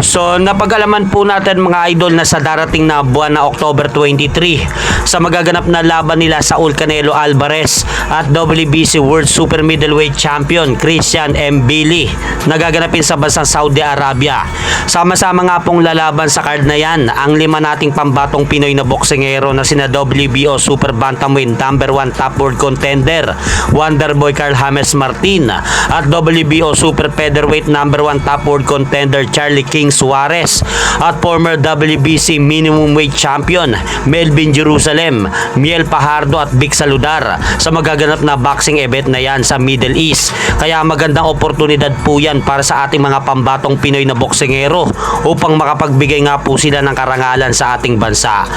So napag-alaman po natin mga idol na sa darating na buwan na October 23 sa magaganap na laban nila Saul Canelo Alvarez at WBC World Super Middleweight Champion Christian Mbili nagaganapin sa bansang Saudi Arabia. Sama-sama nga pong lalaban sa card na yan ang lima nating pambatong Pinoy na boksingero na sina WBO Super Bantamweight number 1 top world contender Wonderboy Carl James Martin at WBO Super Featherweight number 1 top world contender Charlie King Suarez at former WBC minimum weight champion Melvin Jerusalem, Miel Pajardo at Vic Saludar sa magaganap na boxing event na yan sa Middle East. Kaya magandang oportunidad po yan para sa ating mga pambatong Pinoy na boksingero upang makapagbigay nga po sila ng karangalan sa ating bansa.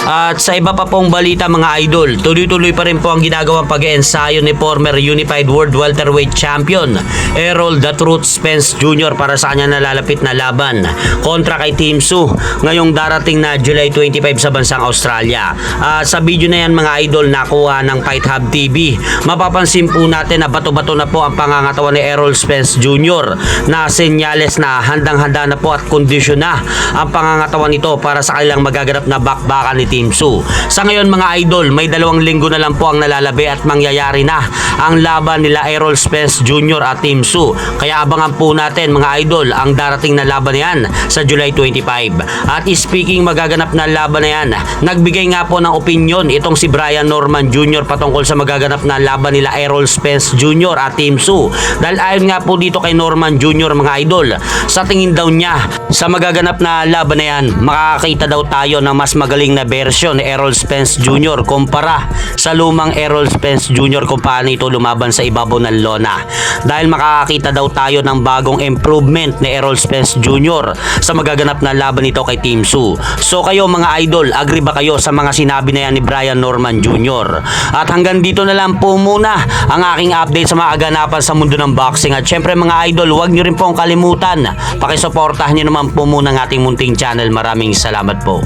At sa iba pa pong balita mga idol, tuloy-tuloy pa rin po ang ginagawang pag-iensayo ni former Unified World Welterweight Champion Errol The Truth Spence Jr. para sa kanya nalalapit na laban kontra kay Tim Tszyu ngayong darating na July 25 sa bansang Australia. Sa video na yan mga idol nakuha ng Fight Hub TV, mapapansin po natin na bato-bato na po ang pangangatawan ni Errol Spence Jr. na senyales na handang-handa na po at kondisyon na ang pangangatawan nito para sa kanilang magaganap na bakbakan ni Tim Tszyu. Sa ngayon mga idol, may 2 linggo na lang po ang nalalabi at mangyayari na ang laban nila Errol Spence Jr. at Tim Tszyu. Kaya abangan po natin mga idol ang darating na laban na yan sa July 25. At speaking magaganap na laban na yan, nagbigay nga po ng opinion itong si Brian Norman Jr. patungkol sa magaganap na laban nila Errol Spence Jr. at Tim Tszyu. Dahil ayon nga po dito kay Norman Jr. mga idol, sa tingin daw niya sa magaganap na laban na yan, makakita daw tayo ng mas magaling na version ni Errol Spence Jr. kumpara sa lumang Errol Spence Jr. kung paano ito lumaban sa ibabaw ng lona. Dahil makakita daw tayo ng bagong improvement ni Errol Spence Jr. sa magaganap na laban nito kay Tim Tszyu. So kayo mga idol, agree ba kayo sa mga sinabi na yan ni Brian Norman Jr.? At hanggang dito na lang po muna ang aking update sa mga aganapan sa mundo ng boxing. At syempre mga idol, huwag nyo rin pong kalimutan, pakisuportahan nyo naman po muna ng ating munting channel. Maraming salamat po.